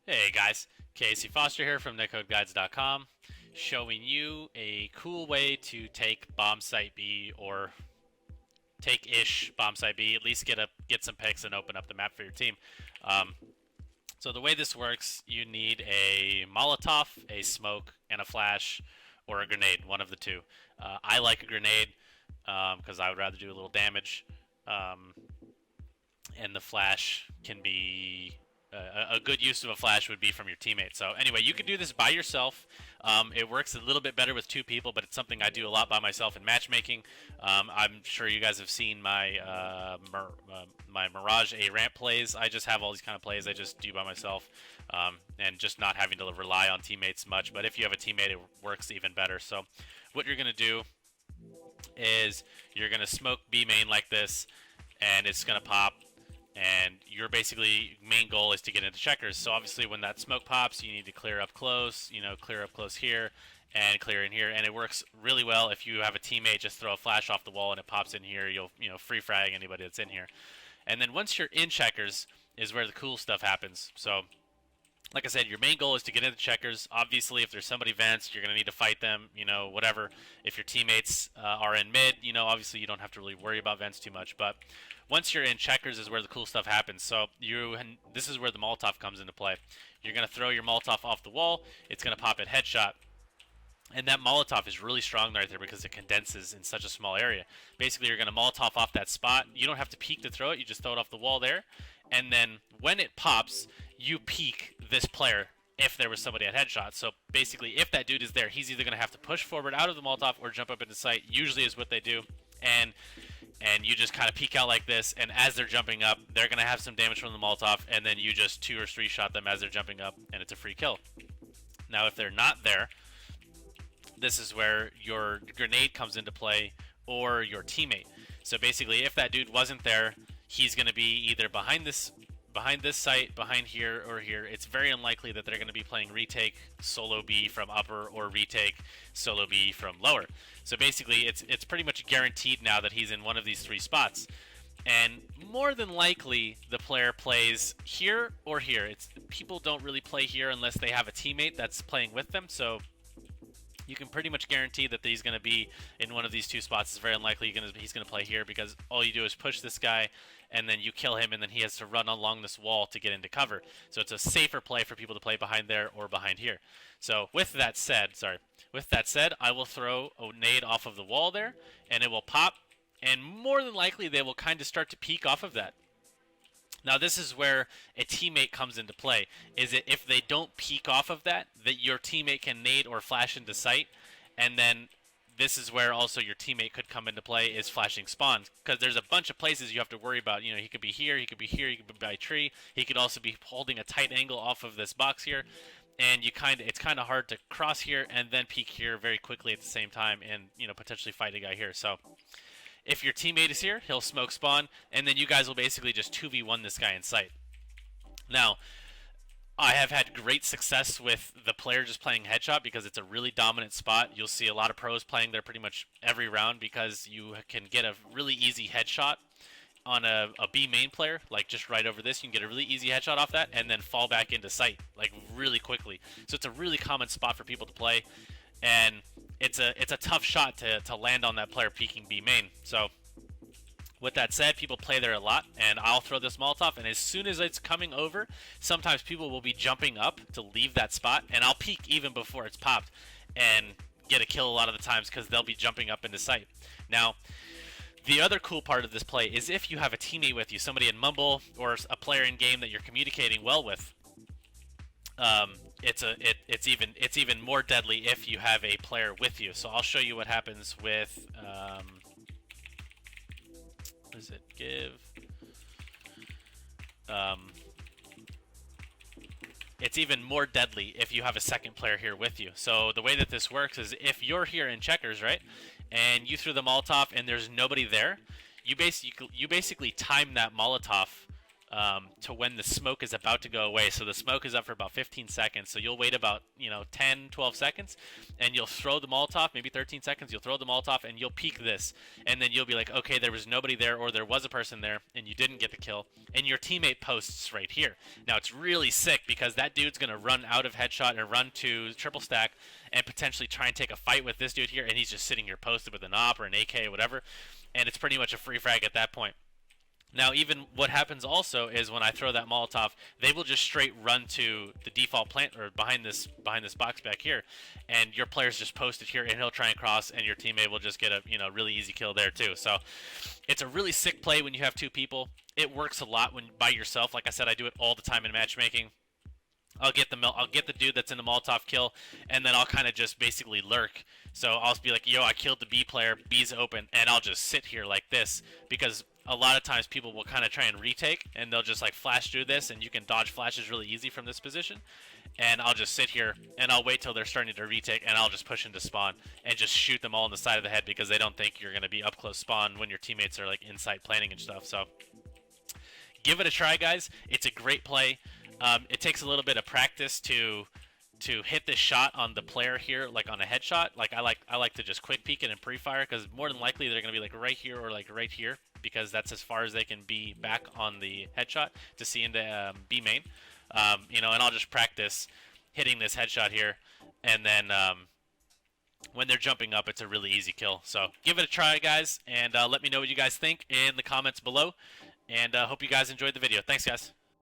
Hey guys, Casey Foster here from netcodeguides.com, showing you a cool way to take bomb site B or take-ish bomb site B, at least get some picks and open up the map for your team. Um, so the way this works, you need a Molotov, a smoke, and a flash, or a grenade, one of the two. I like a grenade because I would rather do a little damage. Um, and the flash can be a good use of a flash would be from your teammate. So anyway, you can do this by yourself. It works a little bit better with two people, but it's something I do a lot by myself in matchmaking. I'm sure you guys have seen my Mirage A ramp plays. I just have all these kind of plays I just do by myself, and just not having to rely on teammates much. But if you have a teammate, it works even better. So what you're gonna do is you're gonna smoke B main like this, and it's gonna pop, and your basically main goal is to get into checkers. So obviously when that smoke pops, you need to clear up close, clear up close here and clear in here, and it works really well if you have a teammate just throw a flash off the wall and it pops in here. You'll free frag anybody that's in here. And then once you're in checkers is where the cool stuff happens. So like I said, your main goal is to get into checkers. Obviously, if there's somebody vents, you're going to need to fight them, whatever. If your teammates are in mid, obviously you don't have to really worry about vents too much. But once you're in checkers is where the cool stuff happens. So this is where the Molotov comes into play. You're going to throw your Molotov off the wall. It's going to pop at headshot. And that Molotov is really strong right there because it condenses in such a small area. Basically, you're going to Molotov off that spot. You don't have to peek to throw it. You just throw it off the wall there. And then when it pops, you peek this player if there was somebody at headshot. So basically, if that dude is there, he's either going to have to push forward out of the Molotov or jump up into sight. Usually is what they do. And you just kind of peek out like this, and as they're jumping up, they're going to have some damage from the Molotov, and then you just 2 or 3 shot them as they're jumping up, and it's a free kill. Now, if they're not there, this is where your grenade comes into play, or your teammate. So basically, if that dude wasn't there, he's going to be either behind this site, behind here, or here. It's very unlikely that they're going to be playing retake solo B from upper or retake solo B from lower. So basically, it's pretty much guaranteed now that he's in one of these 3 spots. And more than likely, the player plays here or here. People don't really play here unless they have a teammate that's playing with them. So you can pretty much guarantee that he's going to be in one of these 2 spots. It's very unlikely he's going to play here, because all you do is push this guy, and then you kill him, and then he has to run along this wall to get into cover. So it's a safer play for people to play behind there or behind here. So with that said, I will throw a nade off of the wall there, and it will pop, and more than likely they will kind of start to peek off of that. Now this is where a teammate comes into play. Is it if they don't peek off of that your teammate can nade or flash into sight, and then this is where also your teammate could come into play, is flashing spawn, because there's a bunch of places you have to worry about. He could be here, he could be here, he could be by a tree, he could also be holding a tight angle off of this box here, and it's kind of hard to cross here and then peek here very quickly at the same time, and potentially fight a guy here. So if your teammate is here, he'll smoke spawn, and then you guys will basically just 2v1 this guy in sight. Now, I have had great success with the player just playing headshot because it's a really dominant spot. You'll see a lot of pros playing there pretty much every round because you can get a really easy headshot on a B main player, like just right over this. You can get a really easy headshot off that and then fall back into sight like really quickly. So it's a really common spot for people to play, and it's a tough shot to land on that player peeking B main. So with that said, people play there a lot, and I'll throw this Molotov, and as soon as it's coming over, sometimes people will be jumping up to leave that spot, and I'll peek even before it's popped and get a kill a lot of the times because they'll be jumping up into sight. Now, the other cool part of this play is if you have a teammate with you, somebody in Mumble or a player in game that you're communicating well with. It's even more deadly if you have a player with you. So I'll show you what happens with what does it give? It's even more deadly if you have a second player here with you. So the way that this works is if you're here in checkers, right, and you threw the Molotov and there's nobody there, you basically time that Molotov to when the smoke is about to go away. So the smoke is up for about 15 seconds. So you'll wait about 10, 12 seconds, and you'll throw the Molotov. Maybe 13 seconds. You'll throw the Molotov, and you'll peek this, and then you'll be like, okay, there was nobody there, or there was a person there, and you didn't get the kill, and your teammate posts right here. Now it's really sick because that dude's gonna run out of headshot and run to triple stack and potentially try and take a fight with this dude here, and he's just sitting here posted with an op or an AK or whatever, and it's pretty much a free frag at that point. Now, even what happens also is when I throw that Molotov, they will just straight run to the default plant or behind this box back here, and your player's just posted here, and he'll try and cross, and your teammate will just get a really easy kill there too. So it's a really sick play when you have two people. It works a lot when by yourself. Like I said, I do it all the time in matchmaking. I'll get the dude that's in the Molotov kill, and then I'll kind of just basically lurk. So I'll be like, yo, I killed the B player, B's open, and I'll just sit here like this because a lot of times people will kind of try and retake, and they'll just like flash through this, and you can dodge flashes really easy from this position. And I'll just sit here, and I'll wait till they're starting to retake, and I'll just push into spawn and just shoot them all in the side of the head because they don't think you're going to be up close spawn when your teammates are like inside planning and stuff. So give it a try, guys. It's a great play. It takes a little bit of practice to hit this shot on the player here, like on a headshot. Like I like to just quick peek it and pre-fire because more than likely they're gonna be like right here or like right here because that's as far as they can be back on the headshot to see into B main. And I'll just practice hitting this headshot here, and then when they're jumping up, it's a really easy kill. So give it a try, guys, and let me know what you guys think in the comments below. And hope you guys enjoyed the video. Thanks, guys.